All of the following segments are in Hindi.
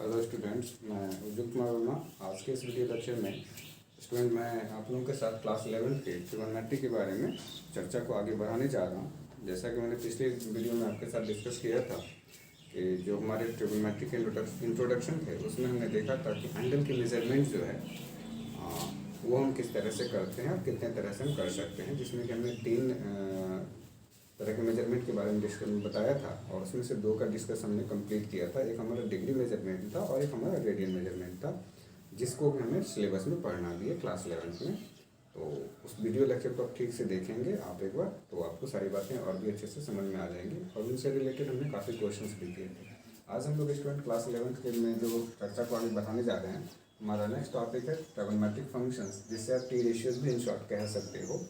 हेलो स्टूडेंट्स, मैं उज्जवल कुमार वर्मा। आज के इस वीडियो लेक्चर में मैं आप लोगों के साथ क्लास 11 के ट्रिगोनोमेट्री के बारे में चर्चा को आगे बढ़ाने जा रहा हूँ। जैसा कि मैंने पिछले वीडियो में आपके साथ डिस्कस किया था कि जो हमारे ट्रिगोनोमेट्री के इंट्रोडक्शन थे उसमें हमने देखा था कि एंगल की मेजरमेंट जो है वो हम किस तरह से करते हैं और कितने तरह से हम कर सकते हैं, जिसमें कि हमने तीन तरह के मेजरमेंट के बारे में बताया था और उसमें से दो का डिस्कस हमने कंप्लीट किया था। एक हमारा डिग्री मेजरमेंट था और एक हमारा रेडियन मेजरमेंट था, जिसको भी हमें सिलेबस में पढ़ना भी है क्लास 11 में। तो उस वीडियो लेक्चर को आप ठीक से देखेंगे आप एक बार, तो आपको सारी बातें और भी अच्छे से समझ में आ जाएंगी और उनसे रिलेटेड हमने काफ़ी क्वेश्चंस भी किए थे। आज हम लोग स्टूडेंट क्लास 11 के में जो चर्चा को आगे बढ़ाने जा रहे हैं, हमारा नेक्स्ट टॉपिक है ट्रिगोनोमेट्रिक फंक्शंस, जिससे आप टी रेशियोज भी इन शॉर्ट कह सकते हो।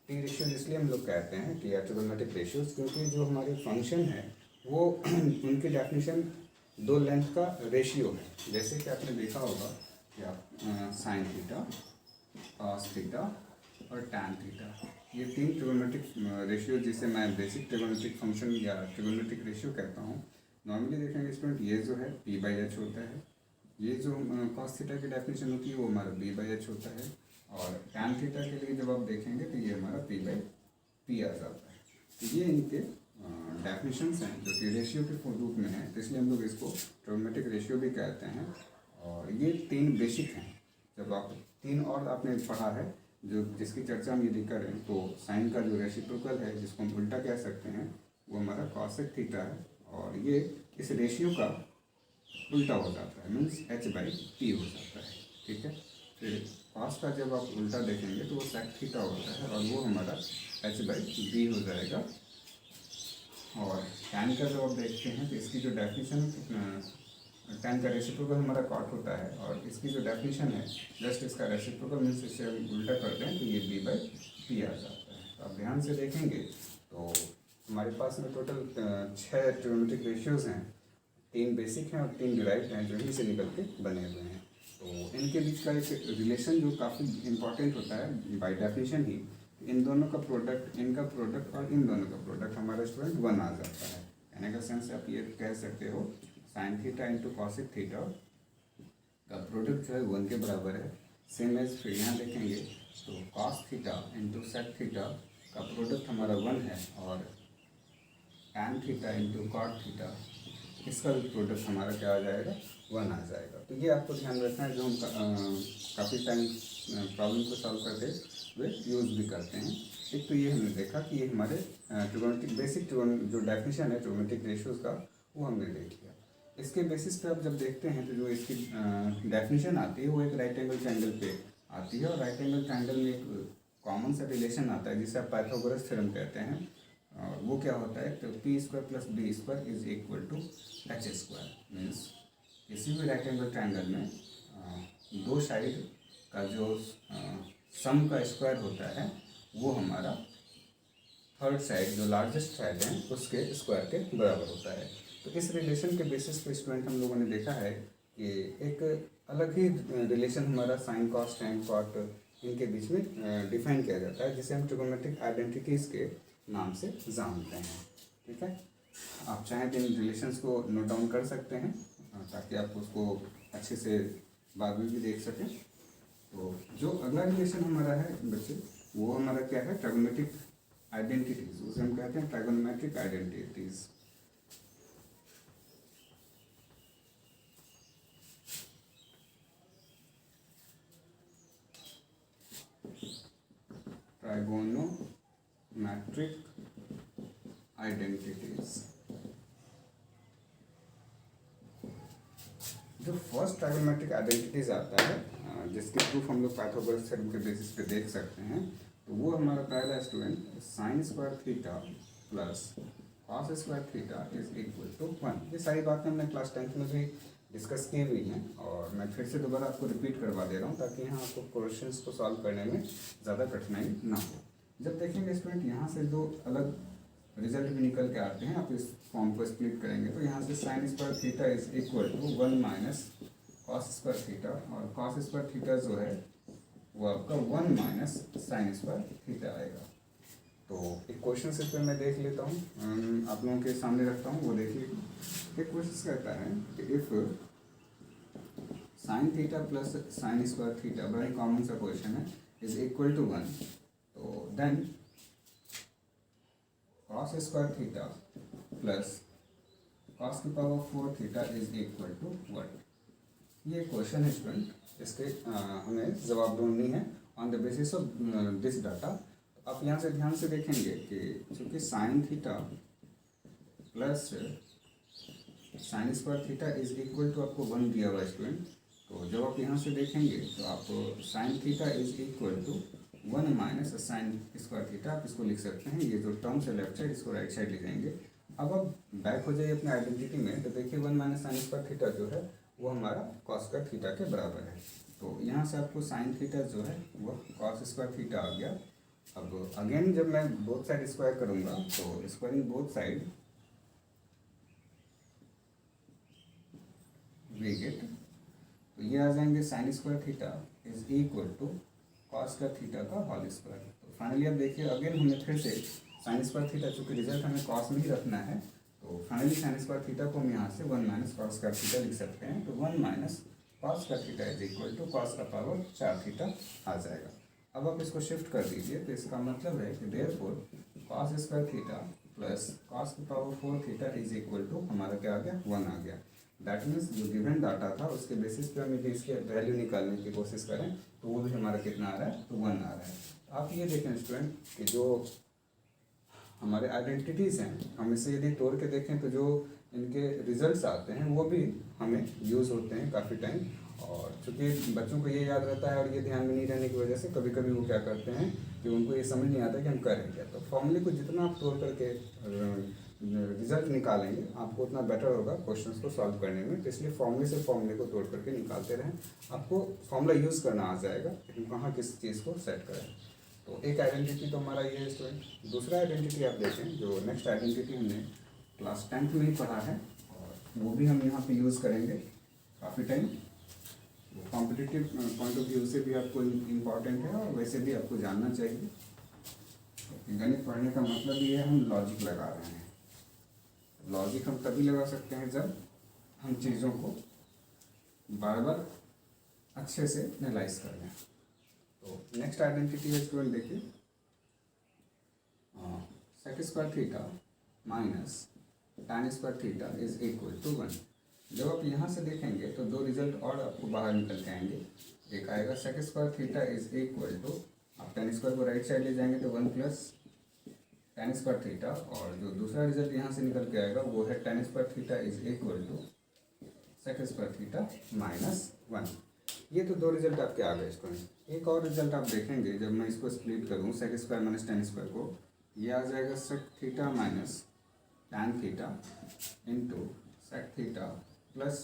टी रेशियोज इसलिए हम लोग कहते हैं टी ट्रिगोनोमेट्रिक रेशियोज, क्योंकि जो हमारे फंक्शन है वो उनकी डेफिनेशन दो लेंथ का रेशियो है। जैसे कि आपने देखा होगा कि आप साइन थीटा, कॉस थीटा और टैन थीटा, ये तीन ट्रिगोनोमेट्रिक रेशियो जिसे मैं बेसिक ट्रिगोनोमेट्रिक फंक्शन या ट्रिगोनोमेट्रिक रेशियो कहता हूँ। नॉर्मली देखेंगे स्टूडेंट, ये जो है पी बाई एच होता है, ये जो कॉस थीटा की डेफिनेशन होती है वो हमारा बी बाई एच होता है, और टैन थीटा के लिए जब आप देखेंगे तो ये हमारा पी बाई पी आ जाता है। तो ये इनके डेफिनेशंस हैं जो कि रेशियो के रूप में है, तो इसलिए हम लोग इसको ट्रिगोनोमेट्रिक रेशियो भी कहते हैं। और ये तीन बेसिक हैं। जब आप तीन और आपने पढ़ा है जो जिसकी चर्चा हम यदि करें तो साइन का जो रेसिप्रोकल है, जिसको हम उल्टा कह सकते हैं, वो हमारा कॉसेक थीटा है, और ये इस रेशियो का उल्टा हो जाता है, मीन्स एच बाई पी हो जाता है। ठीक है, फिर कॉस का जब आप उल्टा देखेंगे तो वो सेक थीटा होता है और वो हमारा एच बाई बी हो जाएगा। और टैन का जब आप देखते हैं तो इसकी जो डेफिनेशन, टैन का रेसिप्रोकल हमारा कॉट होता है, और इसकी जो डेफिनेशन है जस्ट इसका रेसिप्रोकल मीन्स इसे हम उल्टा करते हैं तो ये बी बाई पी आ जाता है। तो आप ध्यान से देखेंगे तो हमारे पास में टोटल 6 ट्रिगोनोमेट्रिक रेशियोज़ हैं। 3 बेसिक हैं और 3 डिराइव्ड हैं जो इन्हीं से निकल के बने हुए हैं। तो इनके बीच का एक रिलेशन जो काफ़ी इंपॉर्टेंट होता है बाय डेफिनेशन ही, इन दोनों का प्रोडक्ट, इनका प्रोडक्ट और इन दोनों का प्रोडक्ट हमारा स्टूडेंट 1 आ जाता है। कहने का सेंस आप ये कह सकते हो sine theta into cosec theta का प्रोडक्ट जो है 1 के बराबर है। सेम एज फिर यहाँ देखेंगे तो cos theta into sec theta का प्रोडक्ट हमारा 1 है, और tan theta into cot theta इसका भी प्रोडक्ट हमारा क्या आ जाएगा, 1 आ जाएगा। तो ये आपको ध्यान रखना है, जो हम काफ़ी टाइम प्रॉब्लम को सॉल्व करते हुए यूज़ भी करते हैं। एक तो ये हमने देखा कि ये हमारे ट्रिगोनोमेट्रिक बेसिक जो डेफिनेशन है ट्रिगोनोमेट्रिक रेशियोज़ का, वो हमने देख लिया। इसके बेसिस पे आप जब देखते हैं तो जो इसकी डेफिनेशन आती है वो एक राइट एंगल ट्रायंगल पे आती है, और राइट एंगल ट्रायंगल में एक कॉमन सा रिलेशन आता है जिसे आप पाइथागोरस थ्योरम कहते हैं। और वो क्या होता है, तो P square plus B square is equal to H square. Means किसी भी राइट एंगल ट्रायंगल में दो साइड का जो सम का स्क्वायर होता है वो हमारा थर्ड साइड जो लार्जेस्ट साइड है उसके स्क्वायर के बराबर होता है। तो इस रिलेशन के बेसिस पे स्टूडेंट हम लोगों ने देखा है कि एक अलग ही रिलेशन हमारा साइन कॉस टैन कॉट इनके बीच में डिफाइन किया जाता है, जिसे हम ट्रिगोनोमेट्रिक आइडेंटिटीज़ के नाम से जानते हैं। ठीक है, आप चाहें तो इन रिलेशंस को नोट डाउन कर सकते हैं ताकि आप उसको अच्छे से बाद में भी देख सकें। तो जो अगला रिलेशन हमारा है बच्चे, वो हमारा क्या है, ट्रिगोनोमेट्रिक आइडेंटिटीज, उसे हम कहते हैं ट्रिगोनोमेट्रिक आइडेंटिटीज। Trigonometric identities. जो फर्स्ट ट्राइगोनोमेट्रिक आइडेंटिटीज आता है जिसके प्रूफ हम लोग पाइथागोरस थ्योरम के बेसिस पे देख सकते हैं, तो वो हमारा पहला student sine square theta plus cos square theta is equal to 1। ये सारी बातें हमने क्लास 10th में भी डिस्कस की हुई हैं, और मैं फिर से दोबारा आपको रिपीट करवा दे रहा हूँ ताकि यहाँ आपको क्वेश्चंस को सॉल्व करने में ज़्यादा कठिनाई ना हो। जब देखेंगे स्टूडेंट यहाँ से दो अलग रिजल्ट भी निकल के आते हैं, आप इस फॉर्म को स्प्लिट करेंगे तो यहाँ से sine square theta is equal to 1 minus cos square theta, और कॉस स्क्वायर थीटा जो है वो आपका 1 माइनस साइन स्क्वायर थीटा आएगा। तो एक क्वेश्चन इस पर मैं देख लेता हूँ, आप लोगों के सामने रखता हूँ, वो देखिए। एक क्वेश्चन कहता है कि if sine theta plus sine square theta, बड़ा ही कॉमन सा क्वेश्चन है, इज इक्वल टू 1, तो then cos square theta plus cos की power 4 theta is equal to 1। ये क्वेश्चन है स्टूडेंट, इसके हमें जवाब ढूंढनी है on the basis of this data. आप यहाँ से ध्यान से देखेंगे कि चूँकि sine theta plus sine square theta is equal to आपको 1 दिया हुआ स्टूडेंट, तो जब आप यहाँ से देखेंगे तो आप sine theta is equal to 1 minus sine square theta, आप इसको लिख सकते हैं। ये जो टर्म्स है लेफ्ट साइड, इसको राइट साइड लिख देंगे। अब आप बैक हो जाइए अपने आइडेंटिटी में, तो देखिए 1 माइनस साइन स्क्वायर थीटा जो है वो हमारा कॉस स्क्वायर थीटा के बराबर है। तो यहाँ से आपको साइन थीटा जो है वो कॉस स्क्वायर थीटा आ गया। अब अगेन जब मैं बोथ साइड स्क्वायर करूँगा तो squaring both side we get, तो ये आ जाएंगे sine square theta is equal to cos square theta का होल स्क्वायर। तो फाइनली अब देखिए अगेन हमने फिर से साइन स्क्वायर थीटा, चूँकि रिजल्ट हमें कॉस में ही रखना है, तो फाइनली साइन स्क्वायर थीटा को हम यहाँ से 1 माइनस कॉस स्क्वायर थीटा लिख सकते हैं। तो 1 minus cos square theta is equal to cos का पावर 4 थीटा आ जाएगा। अब आप इसको शिफ्ट कर दीजिए, तो इसका मतलब है कि therefore cos square theta plus cos की power 4 theta is equal to हमारा क्या आ गया, 1 आ गया। दैट मीन्स जो गिवन डाटा था उसके बेसिस पे हम यदि इसके वैल्यू निकालने की कोशिश करें तो वो भी हमारा कितना आ रहा है, तो 1 आ रहा है। आप ये देखें स्टूडेंट कि जो हमारे आइडेंटिटीज़ हैं, हम इसे यदि तोड़ के देखें तो जो इनके रिजल्ट्स आते हैं वो भी हमें यूज़ होते हैं काफ़ी टाइम। और चूँकि बच्चों को ये याद रहता है और ये ध्यान में नहीं रहने की वजह से कभी कभी वो क्या करते हैं कि उनको ये समझ नहीं आता कि हम करें क्या। तो फॉर्मूले को जितना आप तोड़ करके रिजल्ट निकालेंगे आपको उतना बेटर होगा क्वेश्चंस को सॉल्व करने में। तो इसलिए फॉर्मूले से फॉर्मूले को तोड़ करके निकालते रहें, आपको फॉर्मूला यूज़ करना आ जाएगा कि हम कहाँ किस चीज़ को सेट करें। तो एक आइडेंटिटी तो हमारा ये है स्टूडेंट। दूसरा आइडेंटिटी आप देखें, जो नेक्स्ट आइडेंटिटी हमने क्लास 10th में ही पढ़ा है और वो भी हम यहाँ पे यूज़ करेंगे काफ़ी टाइम। वो कॉम्पिटिटिव पॉइंट ऑफ व्यू से भी आपको इम्पॉर्टेंट है और वैसे भी आपको जानना चाहिए। तो गणित पढ़ने का मतलब ये है हम लॉजिक लगा रहे हैं। लॉजिक हम तभी लगा सकते हैं जब हम चीज़ों को बार बार अच्छे से एनालाइज कर लें। तो नेक्स्ट आइडेंटिटी है स्टूडेंट, देखिए sec square theta minus tan square theta is equal to 1। जब आप यहाँ से देखेंगे तो दो रिजल्ट और आपको बाहर निकल के आएंगे। एक आएगा sec square theta is equal to, आप tan स्क्वायर को राइट साइड ले जाएंगे तो 1 प्लस tan स्क्वायर थीटा, और जो दूसरा रिजल्ट यहाँ से निकल के आएगा वो है tan square theta is equal to sec square theta minus 1। ये तो दो रिजल्ट आपके आ गए स्टूडेंट। एक और रिजल्ट आप देखेंगे जब मैं इसको स्प्लिट करूँ sec square minus tan square को, ये आ जाएगा sec theta minus tan theta into sec theta plus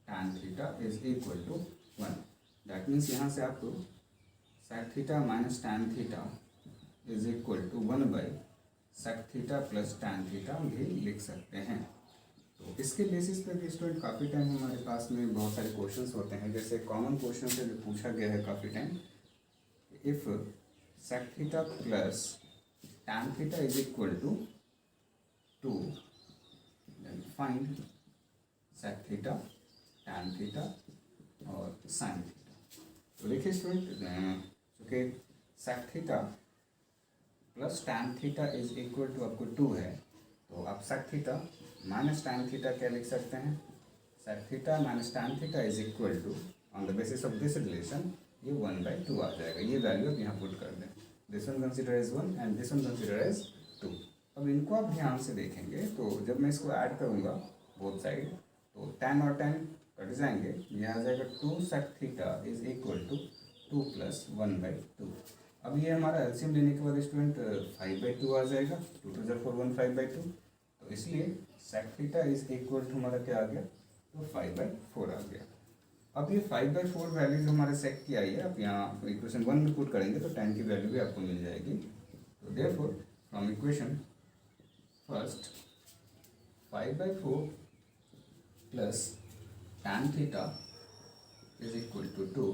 tan theta is equal to 1। That means यहाँ से आपको sec theta minus tan theta is equal to 1 by sec theta plus tan theta भी लिख सकते हैं। तो इसके बेसिस पे भी स्टूडेंट काफ़ी टाइम हमारे पास में बहुत सारे क्वेश्चंस होते हैं। जैसे कॉमन क्वेश्चन से जो पूछा गया है काफ़ी time, if sec theta plus tan theta is equal to 2 then find sec theta tan theta और साइन थीटा। तो देखिए स्टूडेंट, चूँकि sec theta plus tan theta is equal to आपको 2 है, तो आप sec theta minus tan theta क्या लिख सकते हैं, sec theta minus tan theta is equal to on the basis of this relation ये 1/2 आ जाएगा। ये वैल्यू आप यहाँ पुट कर दें। This one consider as 1 and this one consider as 2। अब इनको आप ध्यान से देखेंगे तो जब मैं इसको ऐड करूँगा बोथ साइड तो tan और tan कट जाएंगे, ये आ जाएगा 2 sec theta is equal to 2 plus 1/2। अब ये हमारा एलसीएम लेने के बाद स्टूडेंट 5/2 आ जाएगा, 2 2 4 1 5/2। तो इसलिए sec theta is equal to हमारा क्या आ गया, तो 5/4 आ गया। अब ये 5/4 वैल्यू जो हमारे सेक की आई है, आप यहाँ इक्वेशन 1 में पुट करेंगे तो tan की वैल्यू भी आपको मिल जाएगी। तो therefore from equation first 5/4 plus tan theta is equal to 2,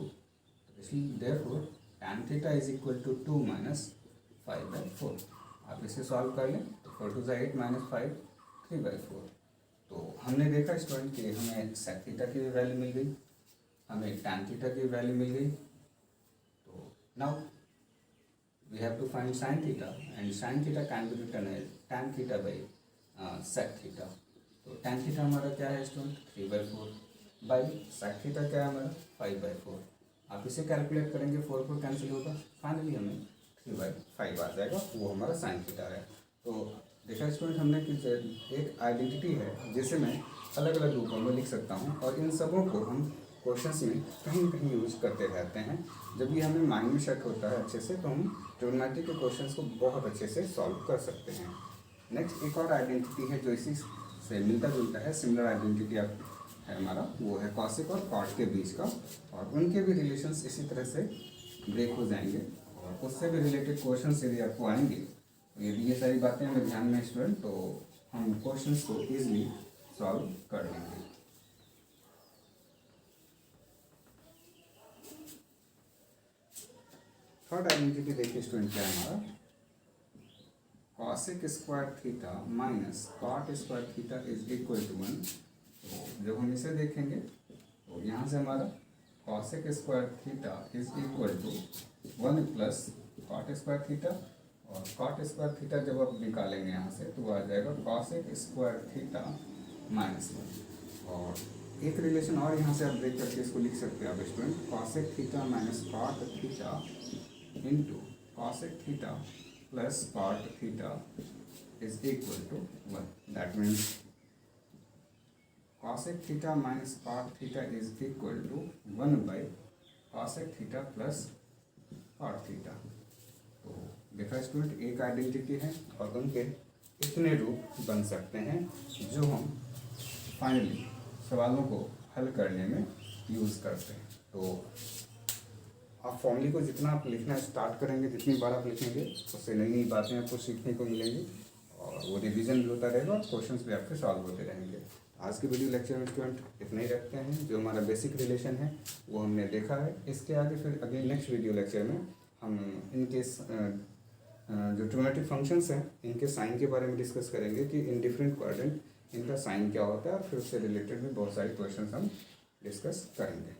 इसलिए therefore tan theta is equal to 2 minus 5/4। आप इसे सॉल्व कर लें तो 4 2 8 माइनस 5 3/4। तो हमने देखा स्टूडेंट कि हमें सेक थीटा की भी वैल्यू मिल गई। हमें tan थीटा की वैल्यू मिल गई। तो now we have to find sin theta and sin theta can be written as tan theta by sec theta. तो tan थीटा हमारा क्या है स्टूडेंट 3/4 बाई sec थीटा क्या है हमारा 5/4। आप इसे कैलकुलेट करेंगे 4 कैंसिल होगा, फाइनली हमें 3/5 आ जाएगा, वो हमारा sin थीटा है। तो देखा स्टूडेंट हमने कि एक आइडेंटिटी है जिसे मैं अलग अलग रूपों में लिख सकता हूँ और इन सबों को हम क्वेश्चंस में कहीं न कहीं यूज करते रहते हैं। जब भी हमें माइंड में सेट होता है अच्छे से तो हम ट्रिग्नोमेट्री के क्वेश्चंस को बहुत अच्छे से सॉल्व कर सकते हैं। नेक्स्ट एक और आइडेंटिटी है जो इसी से मिलता जुलता है, सिमिलर आइडेंटिटी है हमारा, वो है कॉसिक और कॉट के बीच का, और उनके भी रिलेशंस इसी तरह से ब्रेक हो जाएंगे और उससे भी रिलेटेड क्वेश्चन यदि आपको आएंगे, तो यदि ये सारी बातें हमें ध्यान में स्टूडेंट, तो हम क्वेश्चंस को ईजिली सॉल्व कर लेंगे। थर्ड आइडेंटिटी देखिए स्टूडेंट क्या है हमारा, cosec square theta minus cot square theta is equal to 1। तो जब हम इसे देखेंगे तो यहाँ से हमारा cosec square theta is equal to 1 plus cot square theta, और कॉट स्क्वायर थीटा जब आप निकालेंगे यहाँ से तो आ जाएगा कॉसिक स्क्वायर थीटा माइनस 1। और एक रिलेशन और यहाँ से आप ब्रेक करके इसको लिख सकते हैं आप student, cosec theta minus cot theta into cosec theta plus cot theta is equal to 1। That means cosec theta minus cot theta is equal to 1 by cosec theta plus cot theta। तो देखा स्टूडेंट एक आइडेंटिटी है और उनके इतने रूप बन सकते हैं जो हम फाइनली सवालों को हल करने में यूज़ करते हैं। तो आप फॉर्मूले को जितना आप लिखना स्टार्ट करेंगे, जितनी बार आप लिखेंगे, उससे नई नई बातें आपको सीखने को मिलेंगी और वो रिवीजन भी होता रहेगा और क्वेश्चंस भी आपके सॉल्व होते रहेंगे। आज के वीडियो लेक्चर में स्टूडेंट इतना ही रखते हैं। जो हमारा बेसिक रिलेशन है वो हमने देखा है। इसके आगे फिर अगले नेक्स्ट वीडियो लेक्चर में हम इनके जो ट्रिग्नोमेट्रिक फंक्शंस हैं इनके साइन के बारे में डिस्कस करेंगे कि इन डिफरेंट क्वाड्रेंट इनका साइन क्या होता है, और फिर उससे रिलेटेड भी बहुत सारे क्वेश्चन हम डिस्कस करेंगे।